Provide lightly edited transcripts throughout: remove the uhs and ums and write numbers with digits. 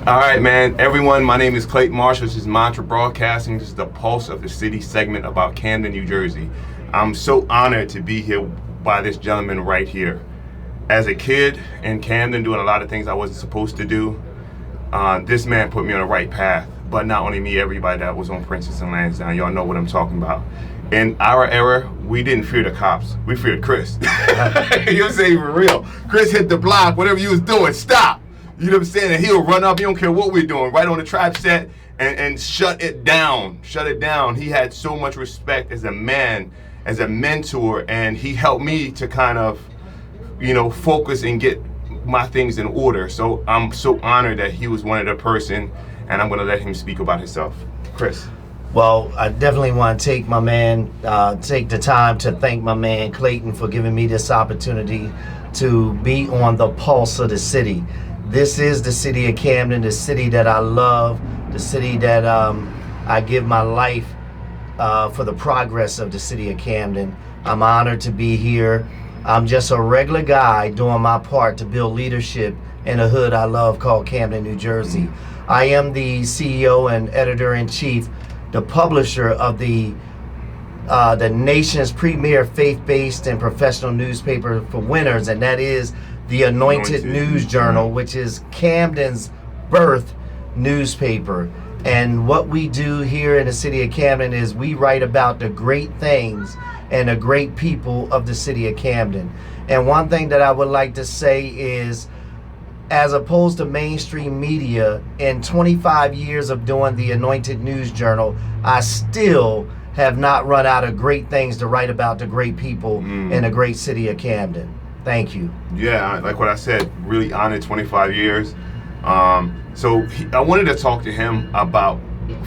All right, man. Everyone, my name is Clayton Marshall. This is Mantra Broadcasting. This is the Pulse of the City segment about Camden, New Jersey. I'm so honored to be here by this gentleman right here. As a kid in Camden, doing a lot of things I wasn't supposed to do, this man put me on the right path. But not only me, everybody that was on Princess and Lansdowne. Y'all know what I'm talking about. In our era, we didn't fear the cops. We feared Chris. You're saying for real. Chris hit the block, whatever you was doing, stop. You know what I'm saying? And he'll run up, he don't care what we're doing, right on the trap set and shut it down. Shut it down. He had so much respect as a man, as a mentor, and he helped me to kind of, focus and get my things in order. So I'm so honored that he was one of the person, and I'm gonna let him speak about himself. Chris. Well, I definitely want to take the time to thank my man Clayton for giving me this opportunity to be on the pulse of the city. This is the city of Camden, the city that I love, the city that I give my life for the progress of the city of Camden. I'm honored to be here. I'm just a regular guy doing my part to build leadership in a hood I love called Camden, New Jersey. I am the CEO and editor-in-chief, the publisher of the nation's premier faith-based and professional newspaper for winners, and that is the Anointed News Journal, which is Camden's birth newspaper. And what we do here in the city of Camden is we write about the great things and the great people of the city of Camden. And one thing that I would like to say is, as opposed to mainstream media, in 25 years of doing the Anointed News Journal, I still have not run out of great things to write about the great people in the great city of Camden. Thank you. Yeah, like what I said, really honored 25 years. I wanted to talk to him about,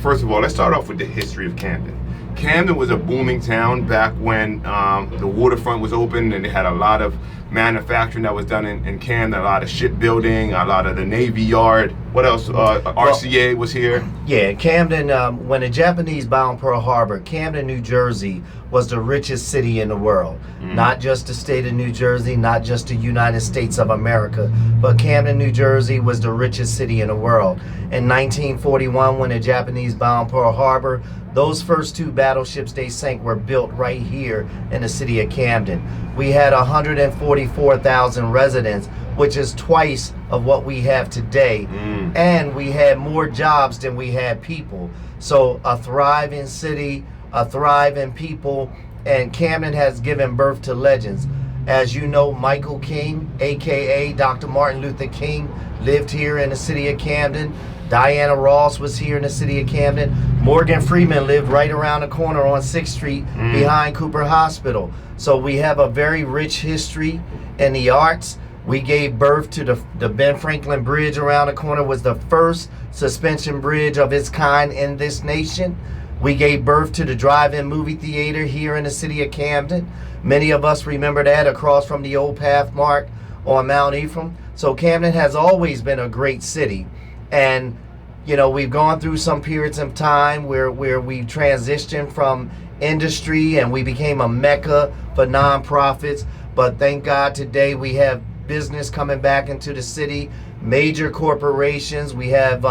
first of all, let's start off with the history of Camden. Camden was a booming town back when the waterfront was open, and they had a lot of manufacturing that was done in Camden, a lot of shipbuilding, a lot of the Navy Yard. What else? RCA was here. Yeah, Camden, when the Japanese bombed Pearl Harbor, Camden, New Jersey was the richest city in the world. Not just the state of New Jersey, not just the United States of America, but Camden, New Jersey was the richest city in the world. In 1941, when the Japanese bombed Pearl Harbor, those first two battleships they sank were built right here in the city of Camden. We had 144,000 residents, which is twice of what we have today. And we had more jobs than we had people. So a thriving city, a thriving people, and Camden has given birth to legends. As you know, Michael King, aka Dr. Martin Luther King, lived here in the city of Camden. Diana Ross was here in the city of Camden. Morgan Freeman lived right around the corner on 6th Street behind Cooper Hospital. So we have a very rich history in the arts. We gave birth to the Ben Franklin Bridge around the corner, was the first suspension bridge of its kind in this nation. We gave birth to the drive-in movie theater here in the city of Camden. Many of us remember that across from the old Pathmark on Mount Ephraim. So Camden has always been a great city. And, we've gone through some periods of time where we transitioned from industry and we became a mecca for nonprofits. But thank God today we have business coming back into the city, major corporations. We have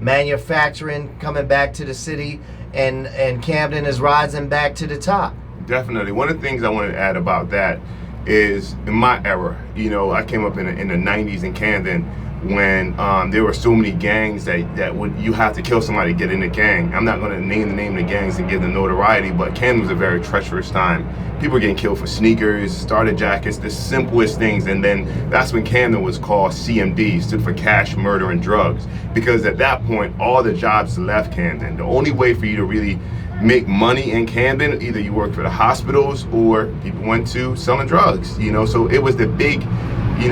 manufacturing coming back to the city, and Camden is rising back to the top. Definitely. One of the things I wanted to add about that is, in my era, I came up in the 90s in Camden, when there were so many gangs that would you have to kill somebody to get in the gang. I'm not going to name the name of the gangs and give them notoriety, but Camden was a very treacherous time. People were getting killed for sneakers, starter jackets, the simplest things. And then that's when Camden was called CMD, stood for cash, murder, and drugs. Because at that point, all the jobs left Camden. The only way for you to really make money in Camden, either you worked for the hospitals or people went to selling drugs. So it was the big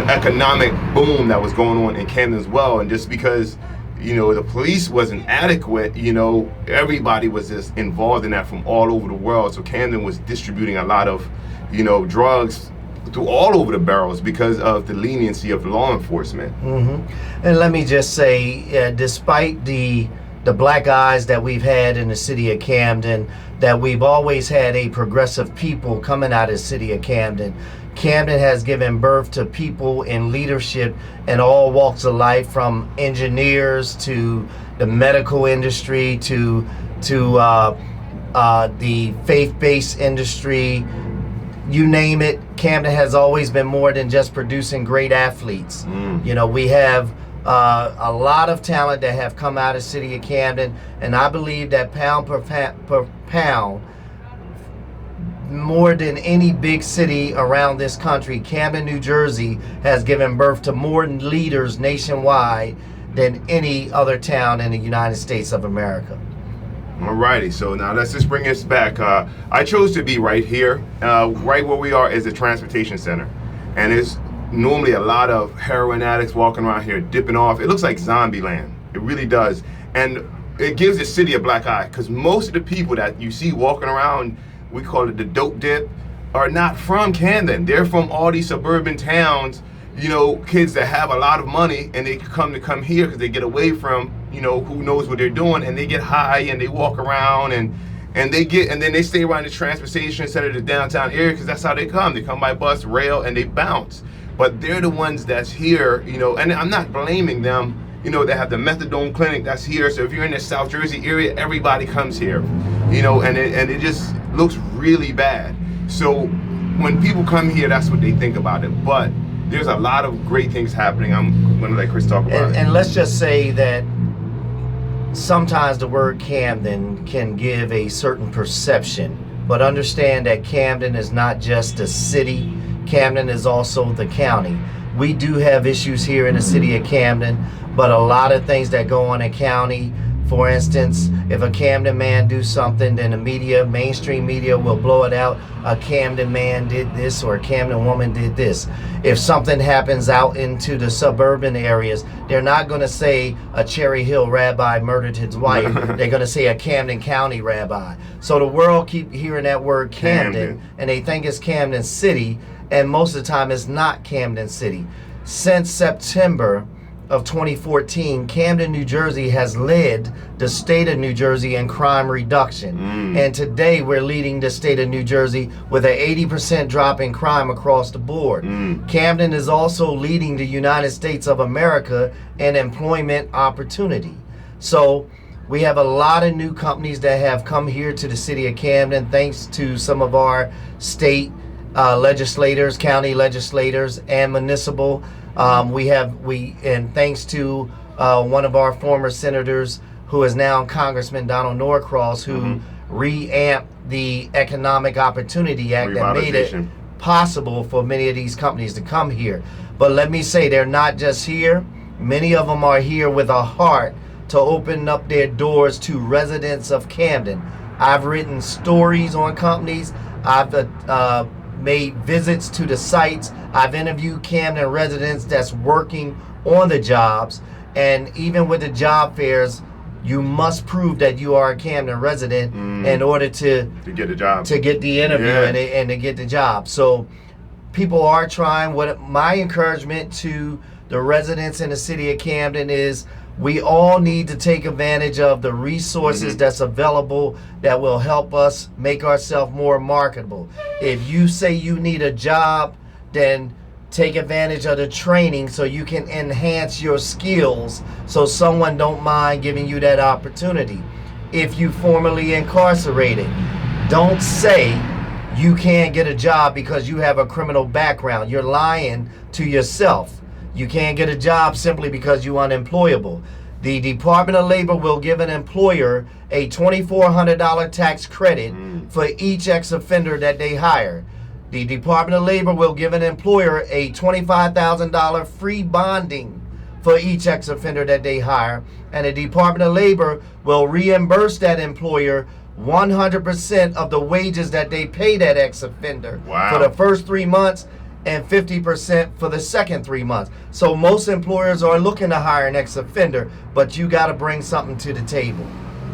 economic boom that was going on in Camden as well. And just because, the police wasn't adequate, everybody was just involved in that from all over the world. So Camden was distributing a lot of, drugs through all over the boroughs because of the leniency of law enforcement. And let me just say, despite the black eyes that we've had in the city of Camden, that we've always had a progressive people coming out of the city of Camden. Camden has given birth to people in leadership in all walks of life, from engineers to the medical industry to the faith-based industry. You name it, Camden has always been more than just producing great athletes. You know, we have a lot of talent that have come out of the city of Camden, and I believe that pound per pound, more than any big city around this country, Camden, New Jersey has given birth to more leaders nationwide than any other town in the United States of America. Alrighty, so now let's just bring this back. I chose to be right here. Right where we are is the transportation center. And it's normally a lot of heroin addicts walking around here dipping off. It looks like zombie land. It really does. And it gives the city a black eye, because most of the people that you see walking around, we call it the dope dip, are not from Camden. They're from all these suburban towns, you know, kids that have a lot of money, and they come here because they get away from, you know, who knows what they're doing, and they get high and they walk around and then they stay around the transportation center, the downtown area, because that's how they come. They come by bus, rail, and they bounce. But they're the ones that's here, you know, and I'm not blaming them. You know, they have the methadone clinic that's here. So if you're in the South Jersey area, everybody comes here, you know, and it just looks really bad. So when people come here, that's what they think about it. But there's a lot of great things happening. I'm going to let Chris talk about it. And let's just say that sometimes the word Camden can give a certain perception, but understand that Camden is not just a city. Camden is also the county. We do have issues here in the city of Camden, but a lot of things that go on in county. For instance, if a Camden man do something, then the media, mainstream media, will blow it out. A Camden man did this, or a Camden woman did this. If something happens out into the suburban areas, they're not going to say a Cherry Hill rabbi murdered his wife. They're going to say a Camden County rabbi. So the world keep hearing that word Camden, and they think it's Camden City, and most of the time it's not Camden City. Since September of 2014, Camden, New Jersey has led the state of New Jersey in crime reduction. And today we're leading the state of New Jersey with an 80% drop in crime across the board. Camden is also leading the United States of America in employment opportunity. So we have a lot of new companies that have come here to the city of Camden thanks to some of our state legislators, county legislators, and municipal. And thanks to one of our former senators, who is now Congressman Donald Norcross, who reamped the Economic Opportunity Act that made it possible for many of these companies to come here. But let me say, they're not just here. Many of them are here with a heart to open up their doors to residents of Camden. I've written stories on companies. I've made visits to the sites. I've interviewed Camden residents that's working on the jobs, and even with the job fairs, you must prove that you are a Camden resident in order to get a job, to get the interview, and to get the job. So people are trying. What my encouragement to the residents in the city of Camden is, we all need to take advantage of the resources that's available that will help us make ourselves more marketable. If you say you need a job, then take advantage of the training so you can enhance your skills, so someone don't mind giving you that opportunity. If you formerly incarcerated, don't say you can't get a job because you have a criminal background. You're lying to yourself. You can't get a job simply because you're unemployable. The Department of Labor will give an employer a $2,400 tax credit for each ex-offender that they hire. The Department of Labor will give an employer a $25,000 free bonding for each ex-offender that they hire. And the Department of Labor will reimburse that employer 100% of the wages that they pay that ex-offender for the first 3 months, and 50% for the second 3 months. So most employers are looking to hire an ex-offender, but you got to bring something to the table.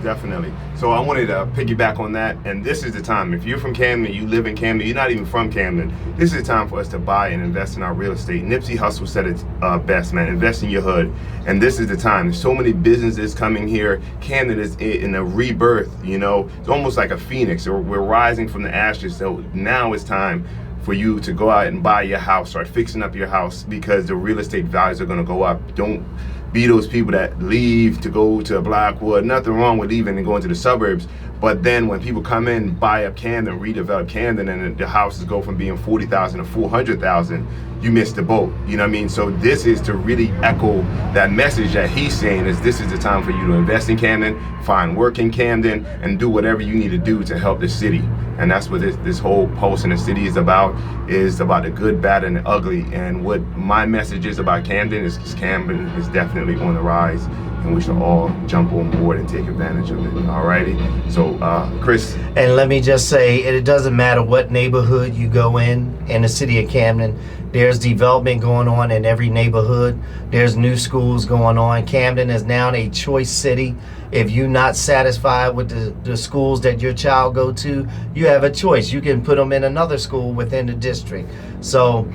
Definitely. So I wanted to piggyback on that, and this is the time. If you're from Camden, you live in Camden, you're not even from Camden, this is the time for us to buy and invest in our real estate. Nipsey Hussle said it best, man. Invest in your hood, and this is the time. There's so many businesses coming here. Camden is in a rebirth. You know, it's almost like a phoenix. We're rising from the ashes. So now it's time for you to go out and buy your house, start fixing up your house, because the real estate values are going to go up. Don't be those people that leave to go to Blackwood. Nothing wrong with leaving and going to the suburbs, but then when people come in, buy up Camden, redevelop Camden, and the houses go from being 40,000 to 400,000, you miss the boat. You know what I mean? So this is to really echo that message that he's saying, is this is the time for you to invest in Camden, find work in Camden, and do whatever you need to do to help the city. And that's what this whole Pulse in the City is about the good, bad, and the ugly. And what my message is about Camden is Camden is definitely on the rise, and we should all jump on board and take advantage of it. Alrighty. So, Chris. And let me just say, it doesn't matter what neighborhood you go in the city of Camden. There's development going on in every neighborhood. There's new schools going on. Camden is now a choice city. If you're not satisfied with the schools that your child go to, you have a choice. You can put them in another school within the district. So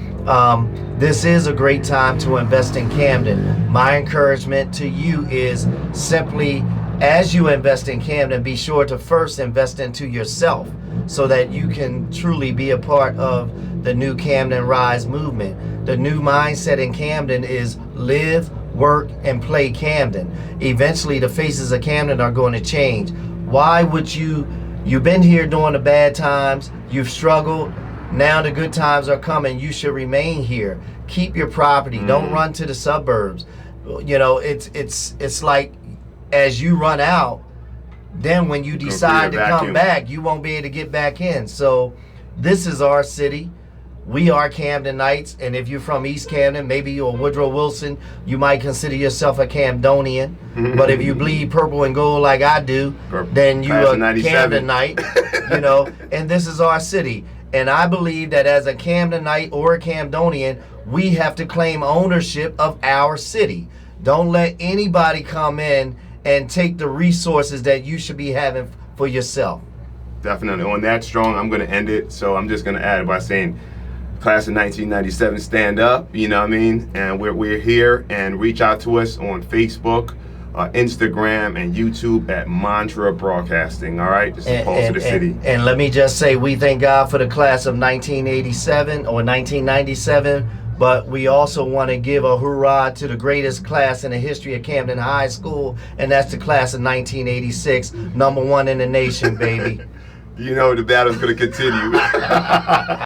this is a great time to invest in Camden. My encouragement to you is simply, as you invest in Camden, be sure to first invest into yourself so that you can truly be a part of the new Camden Rise movement. The new mindset in Camden is live, work, and play Camden. Eventually, the faces of Camden are going to change. Why would you've been here during the bad times, you've struggled, now the good times are coming, you should remain here. Keep your property, don't run to the suburbs. You know, it's like, as you run out, then when you decide to come back, you won't be able to get back in. So this is our city. We are Camdenites, and if you're from East Camden, maybe you're Woodrow Wilson, you might consider yourself a Camdonian. But if you bleed purple and gold like I do, then you're a Camdenite. You know, and this is our city. And I believe that as a Camdenite or a Camdonian, we have to claim ownership of our city. Don't let anybody come in and take the resources that you should be having for yourself. Definitely. On that strong, I'm going to end it. So I'm just going to add by saying, class of 1997, stand up, you know what I mean? And we're here, and reach out to us on Facebook, Instagram, and YouTube at Mantra Broadcasting, all right? This is Pulse of the City. And let me just say, we thank God for the class of 1987 or 1997, but we also want to give a hurrah to the greatest class in the history of Camden High School, and that's the class of 1986, #1 in the nation, baby. You know the battle's going to continue.